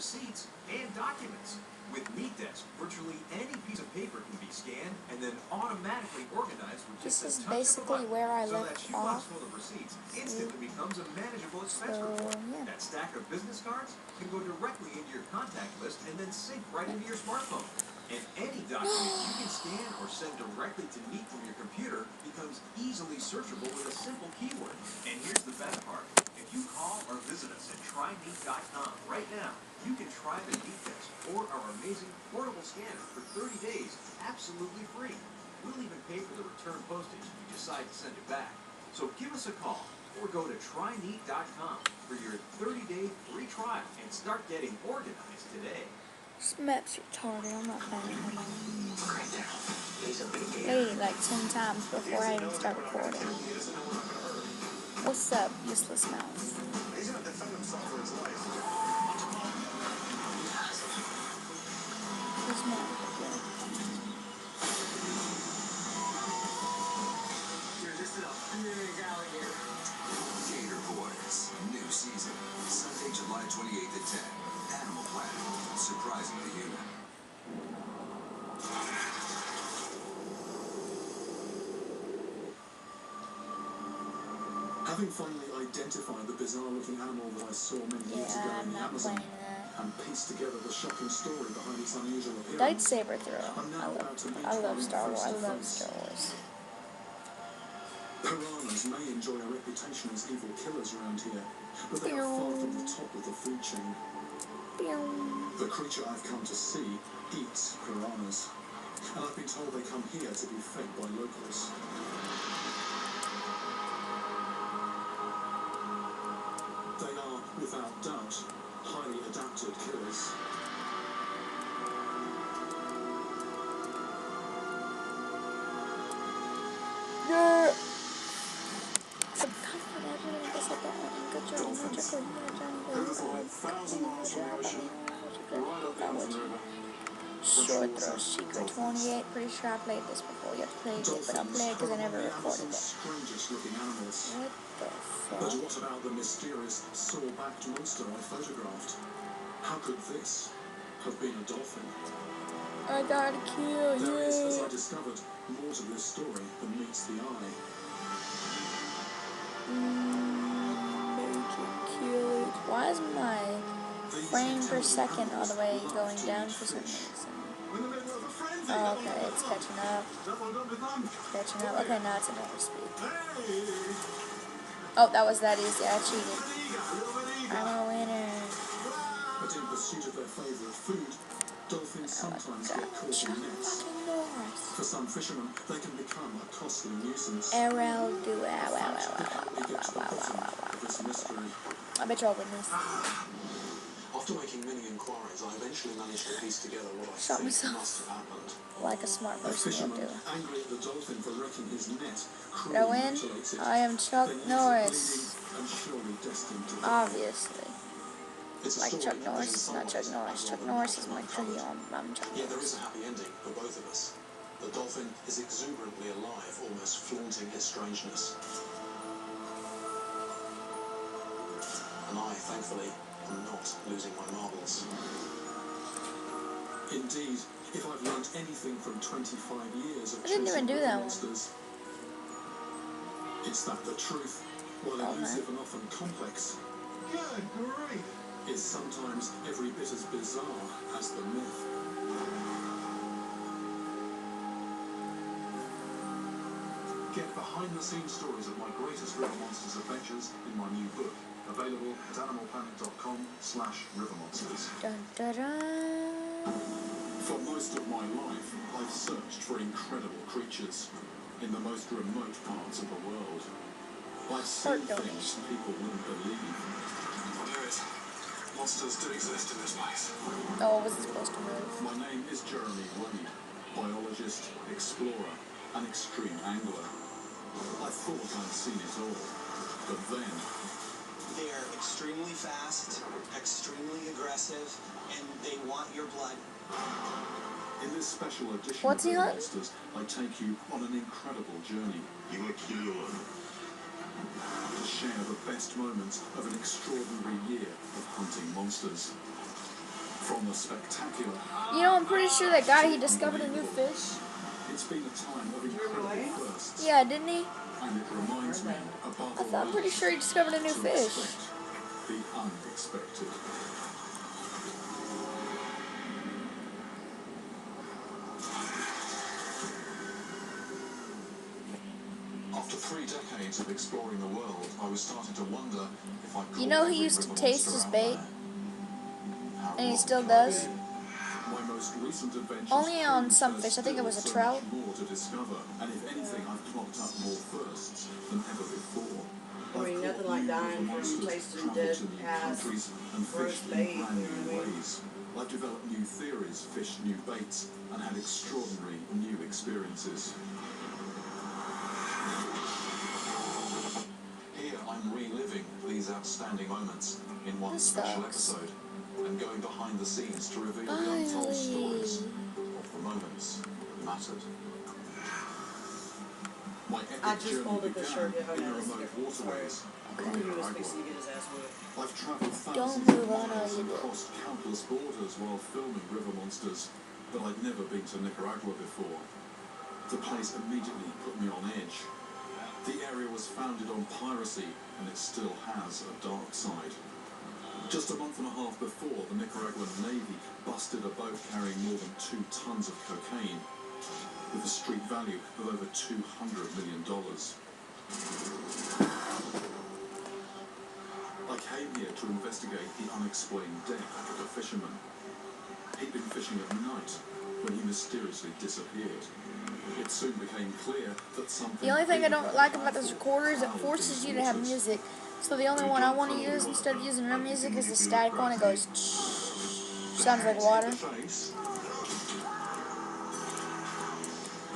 receipts, and documents. With MeetDesk, virtually any piece of paper can be scanned and then automatically organized with just this is a touch basically of a button. where I So that left shoebox off. full of receipts instantly becomes a manageable expense So, report. yeah. That stack of business cards can go directly into your contact list and then sync right into your smartphone. And any document you can scan or send directly to Meet from your computer becomes easily searchable with a simple keyword. And here's the best part. If you call or visit us at trymeet.com right now, you can try the MeetDesk or our amazing portable scanner for 30 days absolutely free. We'll even pay for the return postage if you decide to send it back. So give us a call or go to trymeet.com for your 30-day free trial and start getting organized today. This map's retarded. I'm not playing it anymore. Hey, like 10 times before I even start recording. What's up, useless mouse? He's gonna defend himself for his life. This map is good. You're just a big alligator. Gator Boys, new season, Sunday, July 28th at 10. Animal Planet, surprisingly human. Having finally identified the bizarre-looking animal that I saw many years ago Yeah, in I'm the not Amazon playing that. and pieced together the shocking story behind its unusual appearance, Lightsaber throw. I'm now about to meet I love one Star Wars. face I to love face. Star Wars. Piranhas may enjoy a reputation as evil killers around here, but they are far from the top of the food chain. The creature I've come to see eats piranhas, and I've been told they come here to be fed by locals. They are, without doubt, highly adapted killers. Yeah. Short Throw Secret 28. Pretty sure I played this before. You have to play it, but I'll play it because I never recorded it. Strangest looking animals. What the But fuck? what about the mysterious saw-backed monster I photographed? How could this have been a dolphin? I gotta kill There is, as I you. discovered, more to this story than meets the eye. Make it kill it. Why is my frame per second all the way going down for some reason? Oh, okay, it's catching up. Catching up. Okay, now it's at normal speed. Oh, that was that easy. I cheated. I'm a winner. But in pursuit of their favourite food, dolphins sometimes get caught Chuck in nets. fucking Norris. For some fishermen, they can become a costly nuisance. Errol do It gets to the bottom of this mystery. I bet y'all win this. After making many inquiries, I eventually managed to piece together what I Shot think myself. must have happened. Like a smart A person fisherman, would do. angry at the dolphin for wrecking his net, Did I win? mutilates it, I am Chuck then leaves it Norris. bleeding and surely destined to die. Obviously. It's a Like story Chuck that Norris in is some not Chuck ways Norris. has Chuck rather Norris is not my uncovered. tree. I'm Chuck Yet there Norris. is a happy ending for both of us. The dolphin is exuberantly alive, almost flaunting his strangeness. And I, thankfully, am not losing my marbles. Indeed, if I've learnt anything from 25 years of I didn't even do chasing that one. monsters, it's that the truth, while Oh, elusive and often complex, is sometimes every bit as bizarre as the myth. Get behind-the-scenes stories of my greatest river monsters adventures in my new book, available at animalplanet.com/rivermonsters. Dun, dun, dun. For most of my life, I've searched for incredible creatures in the most remote parts of the world. I've seen Heart things donation. people wouldn't believe. I'll do it. Monsters do exist in this place. Oh, I wasn't supposed to move. My name is Jeremy Wade, biologist, explorer, and extreme angler. I thought I'd seen it all, but then They're extremely fast, extremely aggressive, and they want your blood. in this special edition What's of he River on? Monsters, I take you on an incredible journey. You want to kill your one? To share the best moments of an extraordinary year of hunting monsters. From the spectacular. You know, I'm pretty sure that guy, he discovered a new fish. It's been a time of incredible firsts. Yeah, didn't he? And it reminds me, above all I'm pretty sure he discovered a new to fish. expect the unexpected. After 3 decades of exploring the world, I was starting to wonder if I could. You know, he used to taste his bait, and he still does. My most recent adventures Only on some fish. I think it was a so trout. much more to discover, and if anything, I've clocked up more firsts than ever before. I mean, nothing like dying from tasting dead ass roast bait, you know what I mean? I've developed new theories, fished new baits, and had extraordinary new experiences. Here I'm reliving these outstanding moments in one This special sucks. episode, and going behind the scenes to reveal the untold stories of the moments that mattered. My epic I just journey folded the began shirt, yeah, in the no, it's remote different. waterways of He was Nicaragua. fixing to get his ass whipped. I've travelled Don't thousands move of on, miles you and do. crossed countless borders while filming River Monsters, but I'd never been to Nicaragua before. The place immediately put me on edge. The area was founded on piracy, and it still has a dark side. Just a month and a half before, the Nicaraguan Navy busted a boat carrying more than 2 tons of cocaine, with a street value of over $200 million. I came here to investigate the unexplained death of a fisherman. He'd been fishing at night when he mysteriously disappeared. It soon became clear that something... The only thing I don't like about this recorder is it forces you to have music. So the only one I want to use instead of using real music is the static one. It goes... Sounds like water. They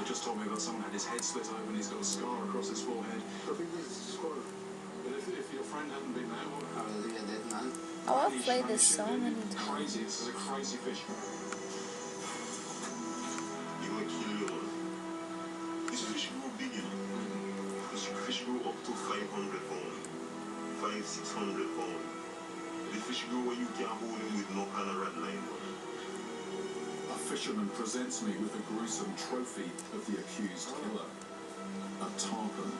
just told me that someone had his head split open, he's got a scar across his forehead. I think this is squirrel. But if your friend hadn't been there, what... Probably a dead man. Oh, I've played this so many times. Crazy, this is a crazy fish. You will kill you. This fish grew big, you know. This fish grew up to 500 pounds. 600 pounds. The fish grew where you can't hold him with no kind of red line. A fisherman presents me with a gruesome trophy of the accused killer. A tarpon.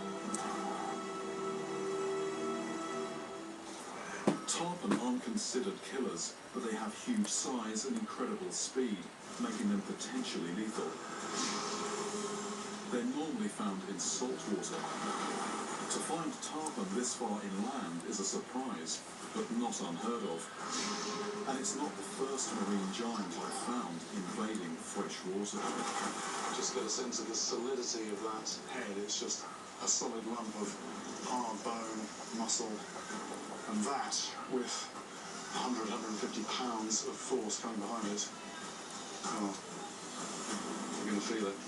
Tarpon aren't considered killers, but they have huge size and incredible speed, making them potentially lethal. They're normally found in salt water. To find tarpon this far inland is a surprise, but not unheard of. And it's not the first marine giant I've found invading fresh water. Just get a sense of the solidity of that head. It's just a solid lump of hard bone, muscle, and that with 100, 150 pounds of force coming behind it. Oh, you're going to feel it.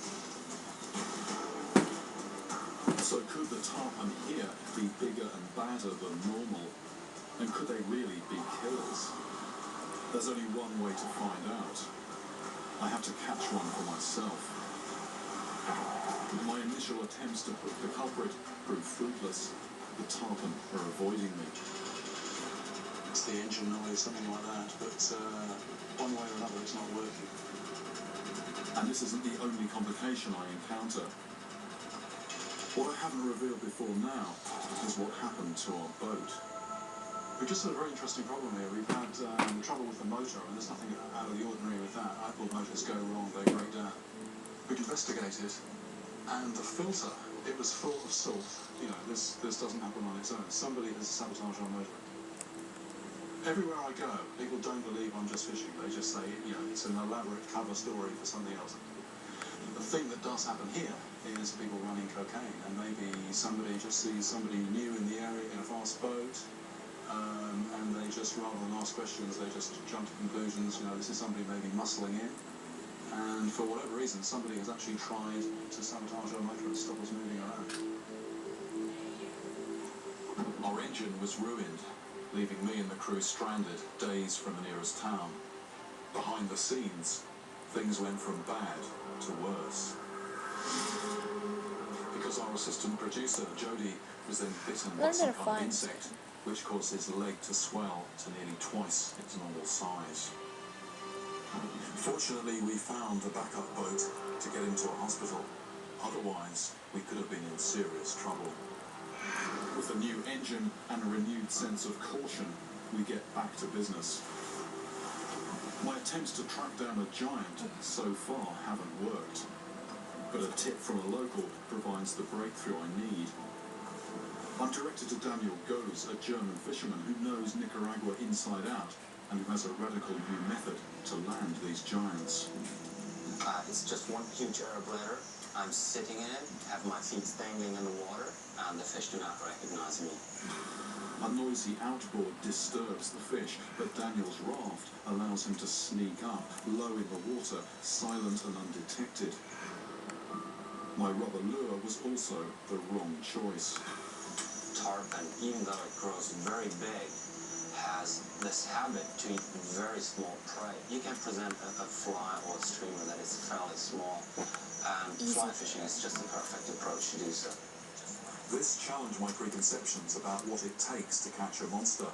So could the tarpon here be bigger and badder than normal? And could they really be killers? There's only one way to find out. I have to catch one for myself. My initial attempts to hook the culprit proved fruitless. The tarpon are avoiding me. It's the engine noise, something like that, but one way or another it's not working. And this isn't the only complication I encounter. What I haven't revealed before now is what happened to our boat. We've just had a very interesting problem here. We've had trouble with the motor, and there's nothing out of the ordinary with that. I thought motors go wrong, they break down. We've investigated, and the filter, it was full of salt. You know, this doesn't happen on its own. Somebody has sabotaged our motor. Everywhere I go, people don't believe I'm just fishing. They just say, you know, it's an elaborate cover story for something else. The thing that does happen here is people running cocaine, and maybe somebody just sees somebody new in the area in a fast boat, and they just, rather than ask questions, they just jump to conclusions. You know, this is somebody maybe muscling in, and for whatever reason, somebody has actually tried to sabotage our motor and stop us moving around. Our engine was ruined, leaving me and the crew stranded days from the nearest town. Behind the scenes, things went from bad to worse. Because our assistant producer, Jody, was then bitten by some kind of insect, which caused his leg to swell to nearly twice its normal size. Fortunately, we found a backup boat to get him to a hospital. Otherwise, we could have been in serious trouble. With a new engine and a renewed sense of caution, we get back to business. My attempts to track down a giant so far haven't worked, but a tip from a local provides the breakthrough I need. I'm directed to Daniel Goes, a German fisherman who knows Nicaragua inside out and who has a radical new method to land these giants. It's just one huge air bladder. I'm sitting in it, have my feet dangling in the water, and the fish do not recognize me. A noisy outboard disturbs the fish, but Daniel's raft allows him to sneak up, low in the water, silent and undetected. My rubber lure was also the wrong choice. Tarpon, even though it grows very big, has this habit to eat very small prey. You can present a fly or a streamer that is fairly small, and fly fishing is just the perfect approach to do so. This challenged my preconceptions about what it takes to catch a monster.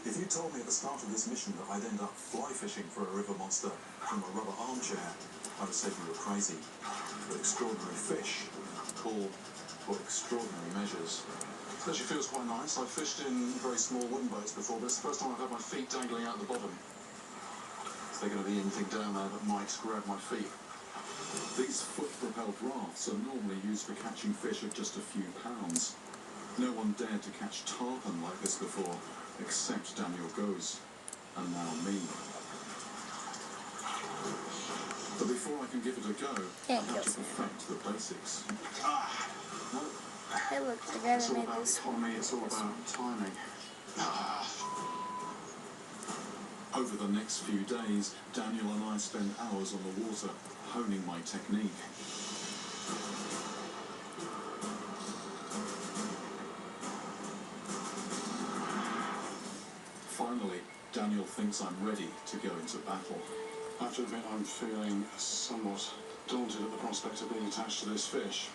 If you told me at the start of this mission that I'd end up fly fishing for a river monster from a rubber armchair, I'd have said you were crazy. But extraordinary fish call for extraordinary measures. It actually feels quite nice. I've fished in very small wooden boats before, but it's the first time I've had my feet dangling out the bottom. Is there going to be anything down there that might grab my feet? These foot-propelled rafts are normally used for catching fish of just a few pounds. No one dared to catch tarpon like this before, except Daniel Goes, and now me. But before I can give it a go, I have to perfect the basics. Hey, look, the guy that made this. Economy, it's all about timing. Over the next few days, Daniel and I spend hours on the water, honing my technique. Finally, Daniel thinks I'm ready to go into battle. I have to admit I'm feeling somewhat daunted at the prospect of being attached to this fish.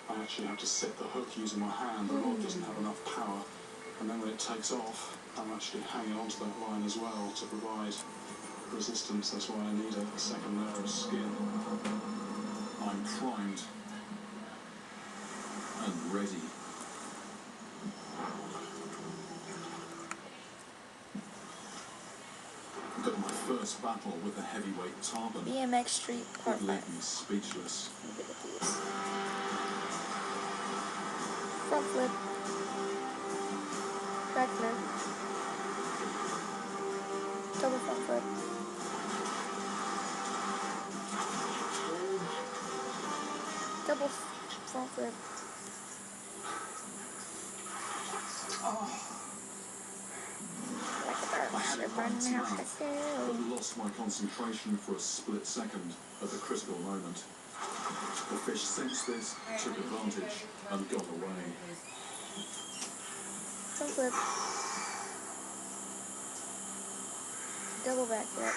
I actually have to set the hook using my hand. The rod doesn't have enough power, and then when it takes off, I'm actually hanging onto that line as well to provide resistance. That's why I need a second layer of skin. I'm primed and ready. But my first battle with a heavyweight tarpon BMX Street Part would 5. leave me speechless. Front flip. Back flip. Double front flip. Double front flip. I had it right to mouth, but lost my concentration for a split second at the critical moment. The fish sensed this, took advantage, and got away. Front flip. Double back flip.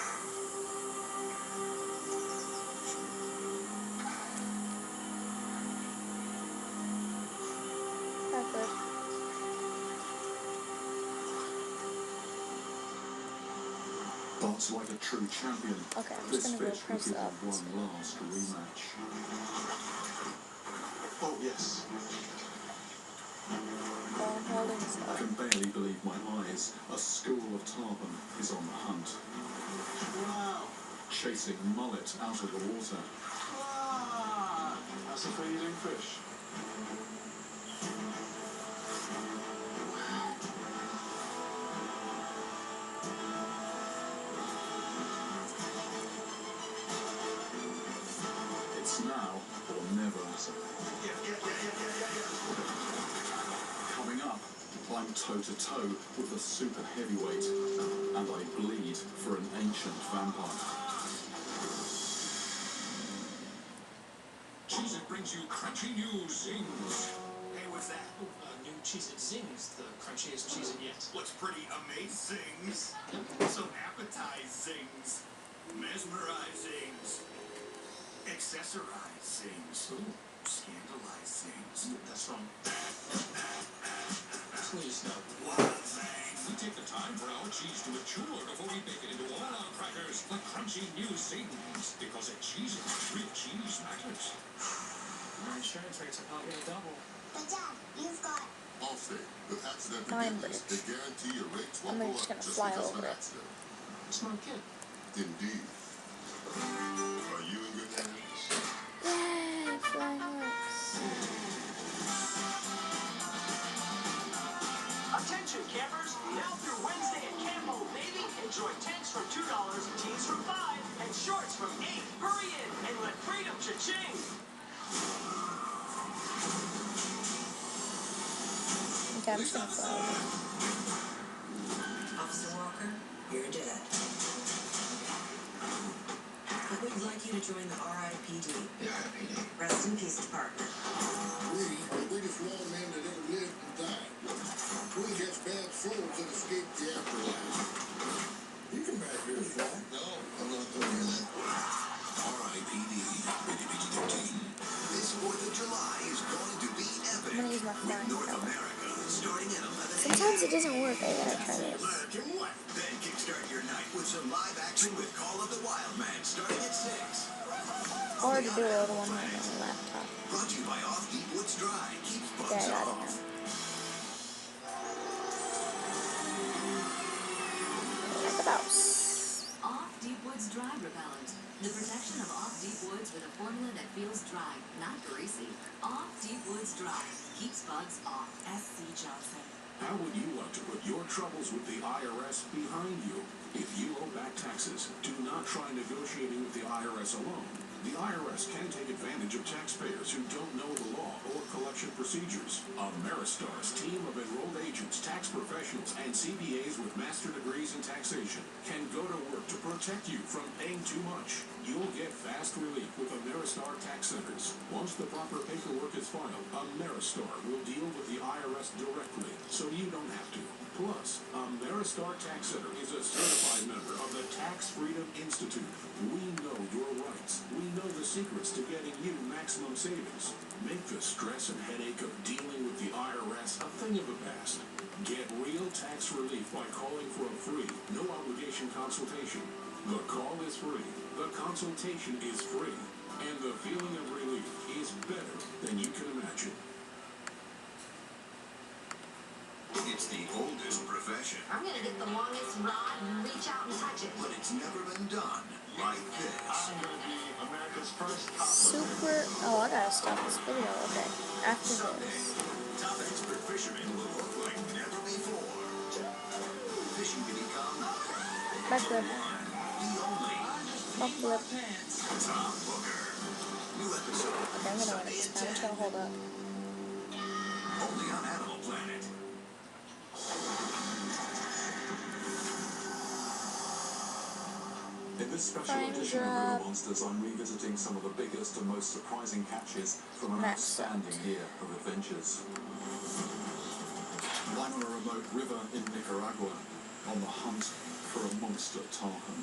Back flip. But like a true champion, Okay, I'm this just gonna go fish would press give up. me one last rematch. Oh yes. While I'm holding this I up. can barely believe my eyes. A school of tarpon is on the hunt. Wow. Chasing mullet out of the water. Ah. That's a feeding fish. It's now or never. Coming up, I'm toe-to-toe with a super heavyweight, and I bleed for an ancient vampire. Cheez-It brings you crunchy new zings. Hey, what's that? New Cheez-It Zings, the crunchiest Cheez-It yet. What's pretty amazing? Some appetizings, mesmerizings, accessorizings, scandalizings. That's wrong. Please, no. Wild things. take the time for our cheese to mature before we bake it into all our crackers like crunchy new Satins. Because at Cheez-It, real cheese matters. My insurance rates are probably gonna double. But Dad, you've got Allstate, with accident Fine, forgiveness, they guarantee your rates I'm won't go just up gonna just fly because of over an it. accident. Smart kid. Indeed. Are you in good hands? Yay, flying hooks. Attention campers, now through Wednesday at Camp Old Navy, enjoy tanks from $2, tees from $5, and shorts from $8. Hurry in and let freedom cha-ching! Okay, I'm just gonna fly over. Officer Walker, you're dead. I would like you to join the RIPD. The RIPD. Rest in Peace Department. We, the biggest lawmen that ever lived and died. We catch bad souls that escape the afterlife. You can back yours, Paul. No, I'm not doing that. RIPD. Rated PG-13. This 4th of July is going to be epic. I'm gonna use my With flying North power. America starting at 11 a.m. Sometimes it doesn't work. I gotta try this. American what? Then kickstart your night with some live action with Call of the Wild Man starting at 6. Or to do a little one on my laptop. Brought to you by Off Deep Woods Dry. Keeps bugs Okay, I got it off. now. Like a mouse. Off Deep Woods Dry Repellent. The protection of Off Deep Woods with a formula that feels dry, not greasy. Off Deep Woods Dry. Keeps bugs off. S.C. Johnson. How would you like to put your troubles with the IRS behind you? If you owe back taxes, do not try negotiating with the IRS alone. The IRS can take advantage of taxpayers who don't know the law or collection procedures. Ameristar's team of enrolled agents, tax professionals, and CPAs with master degrees in taxation can go to work to protect you from paying too much. You'll get fast relief with Ameristar Tax Centers. Once the proper paperwork is filed, Ameristar will deal with the IRS directly, so you don't have to. Plus, Ameristar Tax Center is a certified member of the Tax Freedom Institute. We know your rights. We know the secrets to getting you maximum savings. Make the stress and headache of dealing with the IRS a thing of the past. Get real tax relief by calling for a free, no obligation consultation. The call is free, the consultation is free, and the feeling of relief is better than you can imagine. It's the oldest profession, I'm gonna get the longest rod and reach out and touch it. but it's never been done like this. I'm going to be America's first Super. Oh, I gotta stop this video. Okay. After Someday, this. top expert fishermen will look like never before. Fishing can become Backflip. the only Backflip. Tom Booker. New episode. Okay, I'm gonna win it. I'm just gonna hold up. Only on Animal Planet. In this special Frame edition of drop. River Monsters, I'm revisiting some of the biggest and most surprising catches from an Max outstanding year of adventures. I'm on a remote river in Nicaragua, on the hunt for a monster tarpon.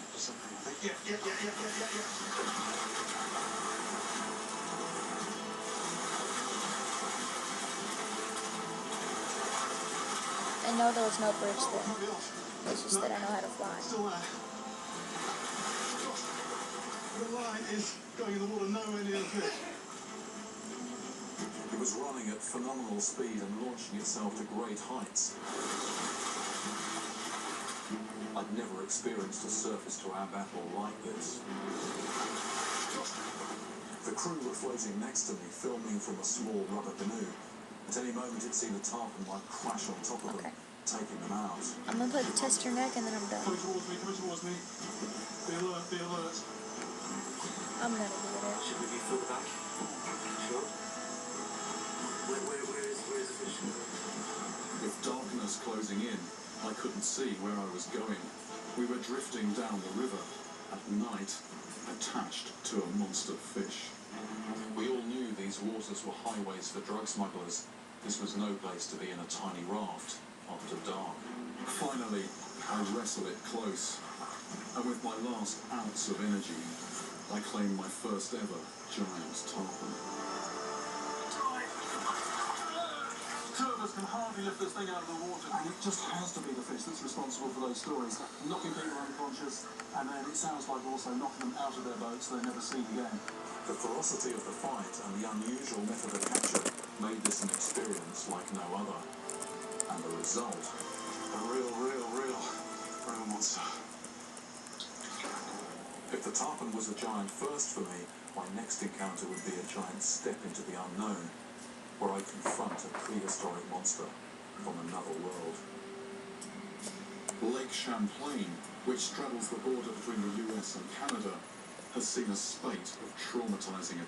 I know there was no bridge there. It's just that I know how to fly. The line is going in the water nowhere near the fish. It was running at phenomenal speed and launching itself to great heights. I'd never experienced a surface to our battle like this. The crew were floating next to me, filming from a small rubber canoe. At any moment it seemed a tarpon might crash on top of them, taking them out. I'm gonna put test your neck and then I'm done. Coming towards me, coming towards me. Be alert, be alert. I'm gonna do it. Should we be further back? Sure. Where is the fish? With darkness closing in, I couldn't see where I was going. We were drifting down the river at night, attached to a monster fish. We all knew these waters were highways for drug smugglers. This was no place to be in a tiny raft after dark. Finally, I wrestled it close, and with my last ounce of energy, I claimed my first ever giant tarpon. Two of us can hardly lift this thing out of the water. And it just has to be the fish that's responsible for those stories. Knocking people unconscious, and then it sounds like also knocking them out of their boats so they're never seen again. The ferocity of the fight and the unusual method of capture made this an experience like no other. And the result, A real monster. if the tarpon was a giant first for me, my next encounter would be a giant step into the unknown, where I confront a prehistoric monster from another world. Lake Champlain, which straddles the border between the US and Canada, has seen a spate of traumatizing